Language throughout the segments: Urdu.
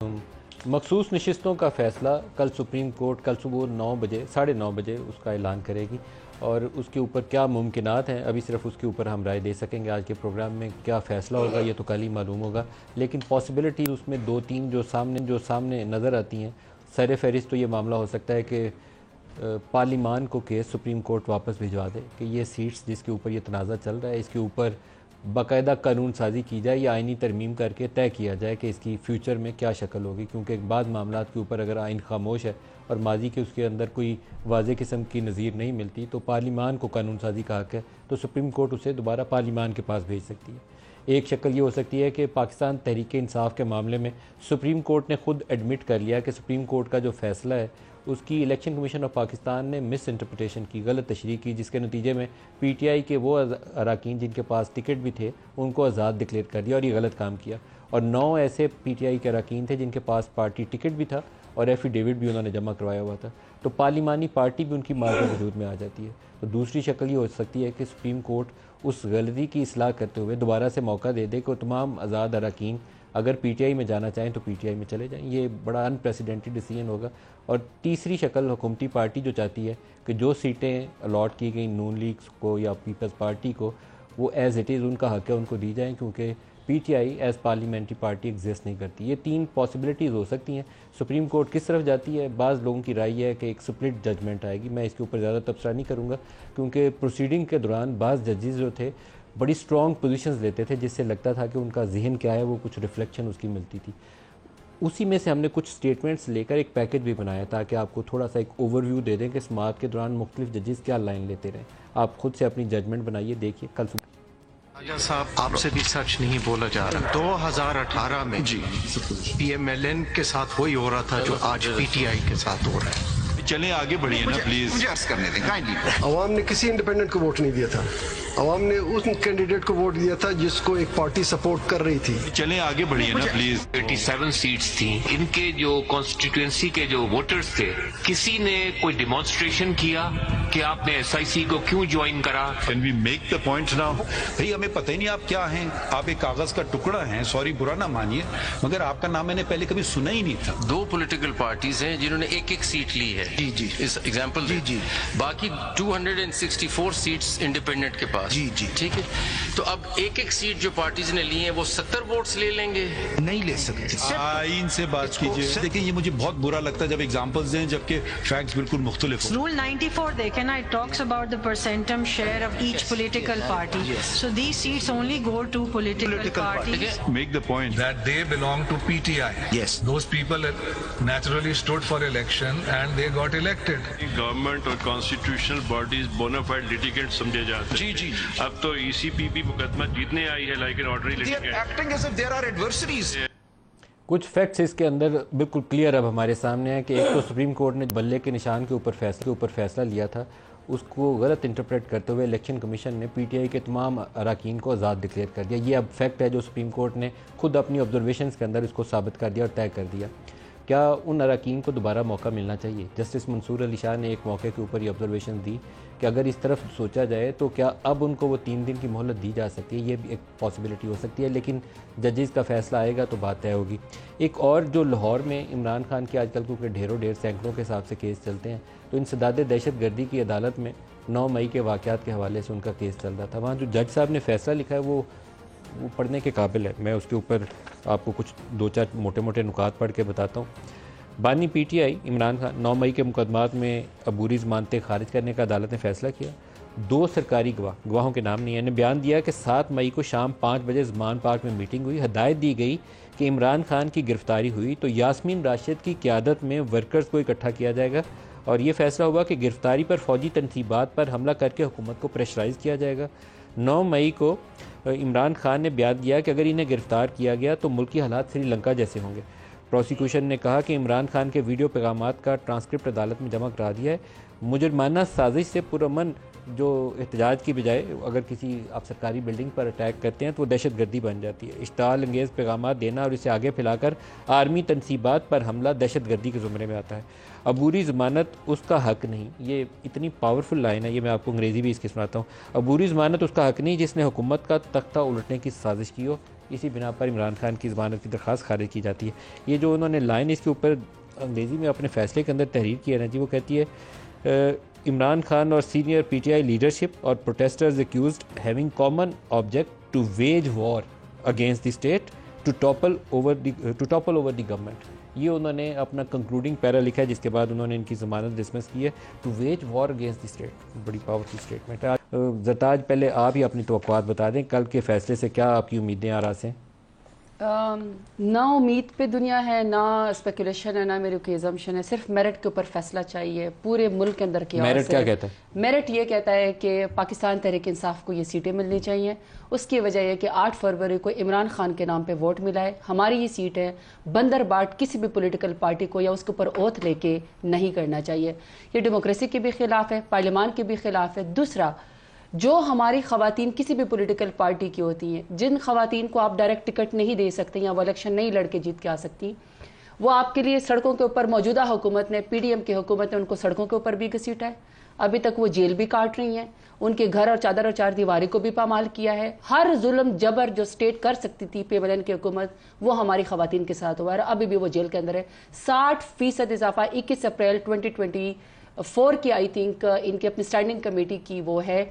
مخصوص نشستوں کا فیصلہ کل سپریم کورٹ کل صبح 9 بجے 9:30 بجے اس کا اعلان کرے گی، اور اس کے اوپر کیا ممکنات ہیں ابھی صرف اس کے اوپر ہم رائے دے سکیں گے۔ آج کے پروگرام میں کیا فیصلہ ہوگا یہ تو کل ہی معلوم ہوگا، لیکن پاسبلٹیز اس میں 2-3 جو سامنے نظر آتی ہیں۔ سر فہرست تو یہ معاملہ ہو سکتا ہے کہ پارلیمان کو کیس سپریم کورٹ واپس بھجوا دے کہ یہ سیٹس جس کے اوپر یہ تنازع چل رہا ہے اس کے اوپر باقاعدہ قانون سازی کی جائے یا آئینی ترمیم کر کے طے کیا جائے کہ اس کی فیوچر میں کیا شکل ہوگی، کیونکہ بعض معاملات کے اوپر اگر آئین خاموش ہے اور ماضی کے اس کے اندر کوئی واضح قسم کی نظیر نہیں ملتی تو پارلیمان کو قانون سازی کا حق ہے، تو سپریم کورٹ اسے دوبارہ پارلیمان کے پاس بھیج سکتی ہے۔ ایک شکل یہ ہو سکتی ہے کہ پاکستان تحریک انصاف کے معاملے میں سپریم کورٹ نے خود ایڈمٹ کر لیا کہ سپریم کورٹ کا جو فیصلہ ہے اس کی الیکشن کمیشن آف پاکستان نے مس انٹرپریٹیشن کی، غلط تشریح کی، جس کے نتیجے میں پی ٹی آئی کے وہ اراکین جن کے پاس ٹکٹ بھی تھے ان کو آزاد ڈکلیئر کر دیا اور یہ غلط کام کیا، اور 9 ایسے پی ٹی آئی کے اراکین تھے جن کے پاس پارٹی ٹکٹ بھی تھا اور ایفیڈیوٹ بھی انہوں نے جمع کروایا ہوا تھا، تو پارلیمانی پارٹی بھی ان کی معذ وجود میں آ جاتی ہے۔ تو دوسری شکل یہ ہو سکتی ہے کہ سپریم کورٹ اس غلطی کی اصلاح کرتے ہوئے دوبارہ سے موقع دے دے کہ تمام آزاد اراکین اگر پی ٹی آئی میں جانا چاہیں تو پی ٹی آئی میں چلے جائیں۔ یہ بڑا ان پریسیڈنٹڈ ڈیسیژن ہوگا۔ اور تیسری شکل حکومتی پارٹی جو چاہتی ہے کہ جو سیٹیں الاٹ کی گئیں نون لیگ کو یا پیپلز پارٹی کو وہ ایز اٹ از ان کا حق ہے ان کو دی جائیں، کیونکہ پی T I as parliamentary party exist نہیں کرتی۔ یہ 3 پاسبلٹیز ہو سکتی ہیں۔ سپریم کورٹ کس طرف جاتی ہے، بعض لوگوں کی رائے ہے کہ ایک سپلٹ ججمنٹ آئے گی، میں اس کے اوپر زیادہ تبصرہ نہیں کروں گا، کیونکہ پروسیڈنگ کے دوران بعض ججز جو تھے بڑی اسٹرانگ پوزیشنز لیتے تھے جس سے لگتا تھا کہ ان کا ذہن کیا ہے وہ کچھ ریفلیکشن اس کی ملتی تھی۔ اسی میں سے ہم نے کچھ سٹیٹمنٹس لے کر ایک پیکج بھی بنایا تاکہ آپ کو تھوڑا سا ایک اوور ویو دے دیں کہ سماعت کے دوران مختلف ججز کیا لائن لیتے رہیں۔ آپ خود سے اپنی ججمنٹ بنائیے، دیکھیے کل صبح۔ راجہ صاحب آپ سے بھی سچ نہیں بولا جا رہا۔ 2018 میں پی ایم ایل این کے ساتھ وہی ہو رہا تھا جو آج پی ٹی آئی کے ساتھ ہو رہا ہے۔ چلیں آگے بڑھیے نا پلیز۔ مجھے عرض کرنے دیں کائنڈلی۔ عوام نے کسی انڈیپینڈنٹ کو ووٹ نہیں دیا تھا، عوام نے اس کینڈیڈیٹ کو ووٹ دیا تھا جس کو ایک پارٹی سپورٹ کر رہی تھی۔ چلیں آگے بڑھیے نا پلیز۔ 87 سیٹس تھیں، ان کے جو کانسٹیٹوئنسی کے جو ووٹرز تھے کسی نے کوئی ڈیمانسٹریشن کیا کہ آپ نے ایس آئی سی کو کیوں جوائن کرا؟ Can we make the point now؟ بھئی ہمیں پتہ ہی نہیں آپ کیا ہیں، آپ ایک کاغذ کا ٹکڑا ہیں، سوری برا نہ مانیے، مگر آپ کا نام میں نے پہلے کبھی سنا ہی نہیں تھا۔ 2 پولیٹیکل پارٹیز ہیں جنہوں نے ایک سیٹ لی ہے، اس ایگزامپل باقی 264 سیٹس انڈیپینڈنٹ کے پاس، ٹھیک ہے، تو اب ایک سیٹ جو پارٹیز نے لی ہیں وہ 70 ووٹس لے لیں گے؟ نہیں لے سکتے۔ آئین سے بات کیجئے۔ دیکھیں یہ مجھے بہت برا لگتا ہے جب ایگزامپلز دیں جبکہ فیکٹس بالکل مختلف ہوں۔ Rule 94 دیکھیں نا, it talks about the percentum share of each political party. So these seats only go to political parties. Make the point that they belong to PTI. Yes. Those people naturally stood for election and they got elected. Government اور کانسٹیٹیوشنل باڈیز بونا فائڈ لیٹیگنٹ سمجھے جاتے ہیں۔ جی اب تو ای سی پی بھی مقدمہ جیتنے آئی ہے لیکن ordinary They are لیٹیگنٹ۔ acting as if there are adversaries. کچھ فیکٹس اس کے اندر بالکل کلیئر اب ہمارے سامنے ہے کہ ایک تو سپریم کورٹ نے بلے کے نشان کے اوپر فیصلہ لیا تھا، اس کو غلط انٹرپریٹ کرتے ہوئے الیکشن کمیشن نے پی ٹی آئی کے تمام اراکین کو آزاد ڈکلیئر کر دیا۔ یہ اب فیکٹ ہے جو سپریم کورٹ نے خود اپنی آبزرویشنز کے اندر اس کو ثابت کر دیا اور طے کر دیا۔ کیا ان اراکین کو دوبارہ موقع ملنا چاہیے؟ جسٹس منصور علی شاہ نے ایک موقع کے اوپر یہ آبزرویشن دی کہ اگر اس طرف سوچا جائے تو کیا اب ان کو وہ 3 دن کی مہلت دی جا سکتی ہے؟ یہ بھی ایک پاسبلٹی ہو سکتی ہے، لیکن ججز کا فیصلہ آئے گا تو بات طے ہوگی۔ ایک اور جو لاہور میں عمران خان کے آج کل کیونکہ ڈھیر سینکڑوں کے حساب سے کیس چلتے ہیں، تو انسداد دہشت گردی کی عدالت میں 9 مئی کے واقعات کے حوالے سے ان کا کیس چل رہا تھا۔ وہاں جو جج صاحب نے فیصلہ لکھا ہے وہ پڑھنے کے قابل ہے۔ میں اس کے اوپر آپ کو کچھ 2-4 موٹے نکات پڑھ کے بتاتا ہوں۔ بانی پی ٹی آئی عمران خان 9 مئی کے مقدمات میں عبوری ضمانتیں خارج کرنے کا عدالت نے فیصلہ کیا۔ 2 سرکاری گواہوں کے نام نہیں ہیں، نے بیان دیا کہ 7 مئی کو شام 5 بجے زمان پارک میں میٹنگ ہوئی، ہدایت دی گئی کہ عمران خان کی گرفتاری ہوئی تو یاسمین راشد کی قیادت میں ورکرز کو اکٹھا کیا جائے گا، اور یہ فیصلہ ہوا کہ گرفتاری پر فوجی تنصیبات پر حملہ کر کے حکومت کو پریشرائز کیا جائے گا۔ 9 مئی کو عمران خان نے بیان دیا کہ اگر انہیں گرفتار کیا گیا تو ملکی حالات سری لنکا جیسے ہوں گے۔ پروسیکیوشن نے کہا کہ عمران خان کے ویڈیو پیغامات کا ٹرانسکرپٹ عدالت میں جمع کرا دیا ہے۔ مجرمانہ سازش سے پرامن جو احتجاج کی بجائے اگر کسی آپ سرکاری بلڈنگ پر اٹیک کرتے ہیں تو وہ دہشت گردی بن جاتی ہے۔ اشتعال انگیز پیغامات دینا اور اسے آگے پھیلا کر آرمی تنصیبات پر حملہ دہشت گردی کے زمرے میں آتا ہے۔ عبوری ضمانت اس کا حق نہیں، یہ اتنی پاورفل لائن ہے، یہ میں آپ کو انگریزی بھی اس کی سناتا ہوں۔ عبوری ضمانت اس کا حق نہیں جس نے حکومت کا تختہ الٹنے کی سازش کی ہو، اسی بنا پر عمران خان کی ضمانت کی درخواست خارج کی جاتی ہے. یہ جو انہوں نے لائن اس کے اوپر انگریزی میں اپنے فیصلے کے اندر تحریر کی ہے نا جی, وہ کہتی ہے عمران خان اور senior P T I leadership اور protesters accused having common object to wage war against the state to topple over the government. یہ انہوں نے اپنا کنکلوڈنگ پیرا لکھا ہے جس کے بعد انہوں نے ان کی ضمانت ڈسمس کی ہے, to wage war against the state. بڑی پاورفل اسٹیٹمنٹ ہے. زرتاج پہلے آپ ہی اپنی توقعات بتا دیں, کل کے فیصلے سے کیا آپ کی امیدیں آراز ہیں؟ نہ امید پہ دنیا ہے, نہ اسپیکولیشن ہے, نہ میری کوئی ایزمپشن ہے. صرف میرٹ کے اوپر فیصلہ چاہیے پورے ملک کے اندر. کیا میرٹ کیا کہتا ہے؟ میرٹ یہ کہتا ہے کہ پاکستان تحریک انصاف کو یہ سیٹیں ملنی چاہیے. اس کی وجہ یہ کہ 8 فروری کو عمران خان کے نام پہ ووٹ ملا ہے. ہماری یہ سیٹ ہے, بندر باٹ کسی بھی پولیٹیکل پارٹی کو یا اس کے اوپر اوتھ لے کے نہیں کرنا چاہیے. یہ ڈیموکریسی کے بھی خلاف ہے, پارلیمان کے بھی خلاف ہے. دوسرا, جو ہماری خواتین کسی بھی پولیٹیکل پارٹی کی ہوتی ہیں, جن خواتین کو آپ ڈائریکٹ ٹکٹ نہیں دے سکتے یا وہ الیکشن نہیں لڑ کے جیت کے آ سکتی, وہ آپ کے لیے سڑکوں کے اوپر موجودہ حکومت نے, پی ڈی ایم کی حکومت نے ان کو سڑکوں کے اوپر بھی گھسیٹا ہے. ابھی تک وہ جیل بھی کاٹ رہی ہیں, ان کے گھر اور چادر اور چار دیواری کو بھی پامال کیا ہے. ہر ظلم جبر جو اسٹیٹ کر سکتی تھی پی ایل این کی حکومت, وہ ہماری خواتین کے ساتھ ہوا ہے. ابھی بھی وہ جیل کے اندر ہے. 60% اضافہ 21 اپریل 2024 کی آئی تھنک ان کی اپنی اسٹینڈنگ کمیٹی کی وہ ہے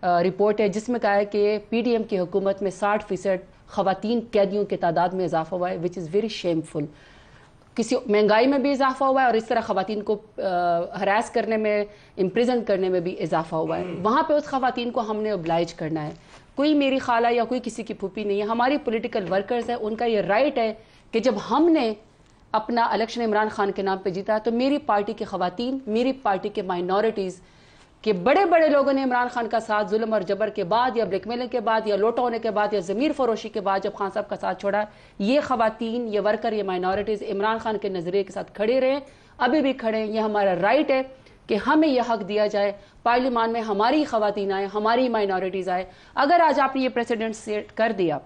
رپورٹ ہے, جس میں کہا ہے کہ پی ڈی ایم کی حکومت میں 60% خواتین قیدیوں کی تعداد میں اضافہ ہوا ہے, وچ از ویری شیم فل. کسی مہنگائی میں بھی اضافہ ہوا ہے اور اس طرح خواتین کو ہراس کرنے میں, امپریزن کرنے میں بھی اضافہ ہوا ہے. وہاں پہ اس خواتین کو ہم نے اوبلائج کرنا ہے. کوئی میری خالہ یا کوئی کسی کی پھوپھی نہیں ہے, ہماری پولیٹیکل ورکرز ہیں. ان کا یہ رائٹ ہے کہ جب ہم نے اپنا الیکشن عمران خان کے نام پہ جیتا تو میری پارٹی کی خواتین, میری پارٹی کے مائنورٹیز کہ بڑے بڑے لوگوں نے عمران خان کا ساتھ ظلم اور جبر کے بعد یا بلیک میلنگ کے بعد یا لوٹا ہونے کے بعد یا ضمیر فروشی کے بعد جب خان صاحب کا ساتھ چھوڑا, یہ خواتین, یہ ورکر, یہ مائنورٹیز عمران خان کے نظریے کے ساتھ کھڑے رہے, ابھی بھی کھڑے ہیں. یہ ہمارا رائٹ ہے کہ ہمیں یہ حق دیا جائے پارلیمان میں ہماری خواتین آئیں, ہماری مائنورٹیز آئیں. اگر آج آپ نے یہ پریسیڈنٹ سیٹ کر دیا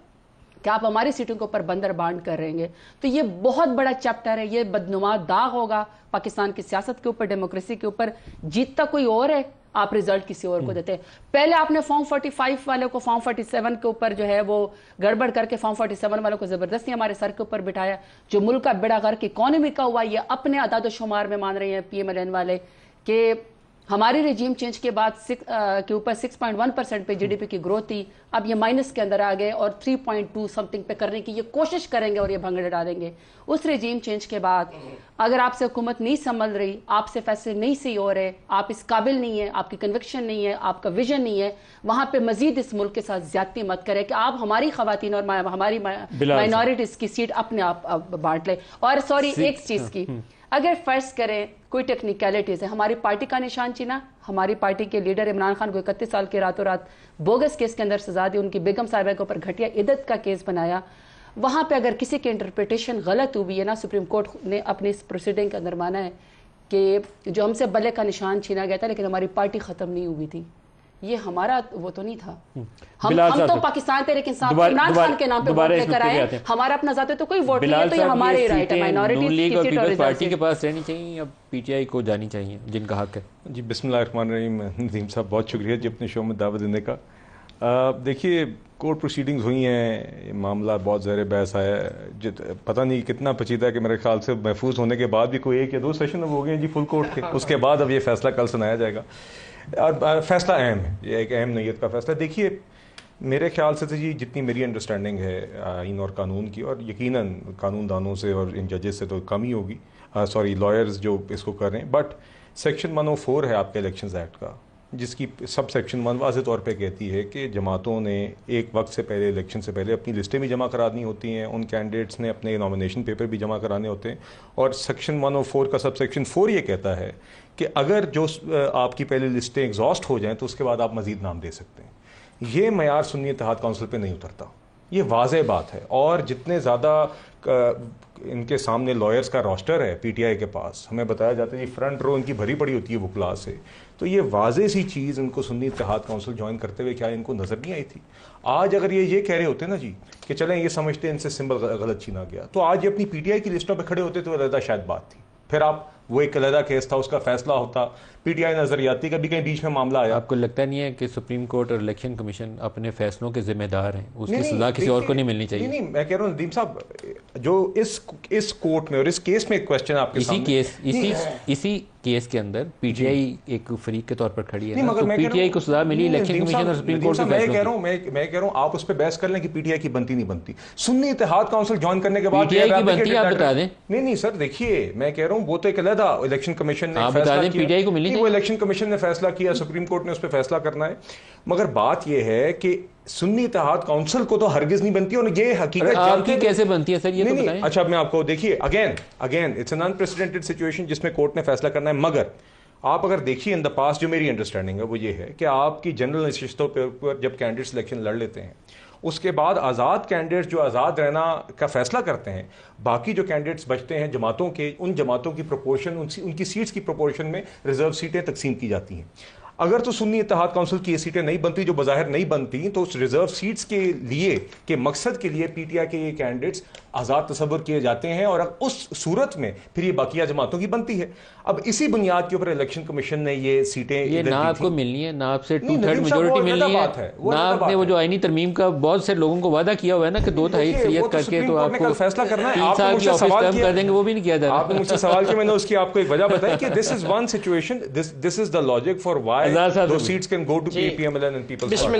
کہ آپ ہماری سیٹوں کے اوپر بندر بانٹ کر رہیں گے, تو یہ بہت بڑا چیپٹر ہے, یہ بدنما داغ ہوگا پاکستان کی سیاست کے اوپر, ڈیموکریسی کے اوپر. جیتتا کوئی اور ہے, آپ ریزلٹ کسی اور کو دیتے ہیں. پہلے آپ نے فارم 45 والے کو فارم 47 کے اوپر جو ہے وہ گڑبڑ کر کے فارم 47 والوں کو زبردستی ہمارے سر کے اوپر بٹھایا. جو ملک کا بیڑا غرق اکانومی کا ہوا, یہ اپنے اعداد و شمار میں مان رہے ہیں پی ایم ایل این والے کہ ہماری رجیم چینج کے بعد کے اوپر 6.1% پہ جی ڈی پی کی گروتھ تھی, اب یہ مائنس کے اندر آ گئے اور 3.2 سمتنگ پہ کرنے کی یہ کوشش کریں گے اور یہ بھنگڑے ڈالیں گے. اس رجیم چینج کے بعد اگر آپ سے حکومت نہیں سنبھل رہی, آپ سے فیصلے نہیں صحیح ہو رہے, آپ اس قابل نہیں ہیں, آپ کی کنوکشن نہیں ہے, آپ کا ویژن نہیں ہے, وہاں پہ مزید اس ملک کے ساتھ زیادتی مت کرے کہ آپ ہماری خواتین اور ہماری مائنورٹیز کی سیٹ اپنے آپ بانٹ لیں. اور سوری ایک چیز کی, اگر فرض کریں کوئی ٹیکنیکلٹیز ہے, ہماری پارٹی کا نشان چینا, ہماری پارٹی کے لیڈر عمران خان کو 31 سال کے راتوں رات بوگس کیس کے اندر سزا دی, ان کی بیگم صاحبہ کے اوپر گھٹیا عدت کا کیس بنایا. وہاں پہ اگر کسی کی انٹرپریٹیشن غلط ہوئی ہے نا, سپریم کورٹ نے اپنی اس پروسیڈنگ کے اندر مانا ہے کہ جو ہم سے بلے کا نشان چھینا گیا تھا لیکن ہماری پارٹی ختم نہیں ہوئی تھی, یہ ہمارا وہ تو نہیں تھا. ہم تو پاکستان تحریک انصاف عمران خان کے نام پہ ووٹ لے کر آئے, ہمارا اپنا ذاتی تو کوئی ووٹ نہیں ہے, تو یہ ہمارے رائٹ ہے. مائنورٹیز کی پیپلز پارٹی کے پاس رہنی چاہیے یا پی ٹی آئی کو جانی چاہیے جن کا حق ہے؟ جی بسم اللہ الرحمن الرحیم. ندیم صاحب بہت شکریہ جی اپنے شو میں دعوت دینے کا. دیکھیے کورٹ پروسیڈنگز ہوئی ہیں, معاملہ بہت زیر بحث آیا ہے, پتہ نہیں کتنا پیچیدہ ہے کہ میرے خیال سے محفوظ ہونے کے بعد بھی کوئی 1 یا 2 سیشن اب ہو گئے ہیں جی فل کورٹ کے, اس کے بعد اب یہ فیصلہ کل سنایا جائے گا. اور فیصلہ اہم ہے, یہ ایک اہم نوعیت کا فیصلہ. دیکھیے میرے خیال سے جی جتنی میری انڈرسٹینڈنگ ہے آئین اور قانون کی, اور یقیناً قانون دانوں سے اور ان ججز سے تو کم ہی ہوگی, سوری لائرز جو اس کو کر رہے ہیں, بٹ سیکشن 104 ہے آپ کے الیکشنز ایکٹ کا, جس کی سب سیکشن 1 واضح طور پہ کہتی ہے کہ جماعتوں نے ایک وقت سے پہلے, الیکشن سے پہلے اپنی لسٹیں بھی جمع کرانی ہوتی ہیں, ان کینڈیڈیٹس نے اپنے نامینیشن پیپر بھی جمع کرانے ہوتے ہیں. اور سیکشن 104 کا سب سیکشن 4 یہ کہتا ہے کہ اگر جو آپ کی پہلے لسٹیں ایگزاسٹ ہو جائیں تو اس کے بعد آپ مزید نام دے سکتے ہیں. یہ معیار سنی اتحاد کونسل پہ نہیں اترتا, یہ واضح بات ہے. اور جتنے زیادہ ان کے سامنے لائرز کا روسٹر ہے پی ٹی آئی کے پاس, ہمیں بتایا جاتا ہے یہ فرنٹ رو ان کی بھری پڑی ہوتی ہے وکلا سے, تو یہ واضح سی چیز ان کو سنی اتحاد کونسل جوائن کرتے ہوئے کیا ان کو نظر نہیں آئی تھی؟ آج اگر یہ کہہ رہے ہوتے نا جی کہ چلیں یہ سمجھتے ہیں ان سے سمبل غلط چھینا گیا, تو آج یہ اپنی پی ٹی آئی کی لسٹوں پہ کھڑے ہوتے تو علیحدہ شاید بات تھی. پھر آپ وہ ایک علیحدہ کیس تھا, اس کا فیصلہ ہوتا, پی ٹی آئی نظریاتی کا بھی کہیں بیچ میں معاملہ آیا. آپ کو لگتا نہیں ہے کہ سپریم کورٹ اور الیکشن کمیشن اپنے فیصلوں کے ذمہ دار ہیں, اس کی سزا کسی اور کو نہیں ملنی چاہیے؟ نہیں, میں کہہ رہا ہوں ندیم صاحب, جو اس کورٹ میں اور اس کیس میں ایک کوشچن آپ کے سامنے, اسی کیس کے اندر پی ٹی آئی ایک فریق کے طور پر کھڑی ہے, تو پی ٹی آئی کو سزا ملی الیکشن کمیشن اور سپریم کورٹ کے فیصلوں. میں کہہ رہا ہوں آپ اس پہ بحث کر لیں کہ پی ٹی آئی کی بنتی نہیں بنتی. سنی اتحاد کونسل جوائن کرنے کے بعد پی ٹی آئی کی بنتی ہے, آپ بتا دیں. نہیں سر, دیکھیے میں کہہ رہا ہوں وہ تو ایک علیحدہ الیکشن کمیشن نے فیصلہ کیا, پی ٹی آئی کو ملی, وہ الیکشن کمیشن نے فیصلہ کیا, سپریم کورٹ نے اس پہ فیصلہ کرنا ہے. مگر بات یہ ہے کہ سنی اتحاد کونسل کو تو ہرگز نہیں بنتی, اور یہ حقیقت آپ کی کیسے بنتی ہے سر, یہ تو بتائیں. اچھا میں آپ کو دیکھیے, again it's an unprecedented situation جس میں کورٹ نے فیصلہ کرنا ہے. مگر آپ اگر دیکھیے ان دا پاسٹ, جو میری انڈرسٹینڈنگ ہے وہ یہ ہے کہ آپ کی جنرل نشستوں پر جب کینڈیڈیٹ سلیکشن لڑ لیتے ہیں, اس کے بعد آزاد کینڈیڈیٹس جو آزاد رہنا کا فیصلہ کرتے ہیں, باقی جو کینڈیڈیٹس بچتے ہیں جماعتوں کے, ان جماعتوں کی پروپورشن, ان کی سیٹس کی پروپورشن میں ریزرو سیٹیں تقسیم کی جاتی ہیں. اگر تو سنی اتحاد کونسل کی یہ سیٹیں نہیں بنتی, جو بظاہر نہیں بنتی, تو اس ریزرو سیٹس کے لیے کے مقصد کے لیے پی ٹی آئی کے یہ کینڈیڈیٹس آزاد تصور کیے جاتے ہیں, اور اس صورت میں پھر یہ باقیہ جماعتوں کی بنتی ہے. اب اسی بنیاد کے اوپر الیکشن کمیشن نے یہ سیٹیں, یہ نہ آپ کو ملنی ہے, نہ آپ سے 2/3 میجورٹی ملنی ہے, نہ آپ نے وہ جو آئینی ترمیم کا بہت سے لوگوں کو وعدہ کیا ہوا ہے نا کہ 2/3 اکثریت کر کے تو آپ کو فیصلہ کرنا ہے. 3 سال کی آفس ٹرم کر دیں گے, وہ بھی نہیں کیا جا رہا. آپ نے مجھ سے سوال کیا, میں نے اس کی آپ کو ایک وجہ بتائی کہ this is one situation, this is the logic for why those seats can go to PMLN and People's Party.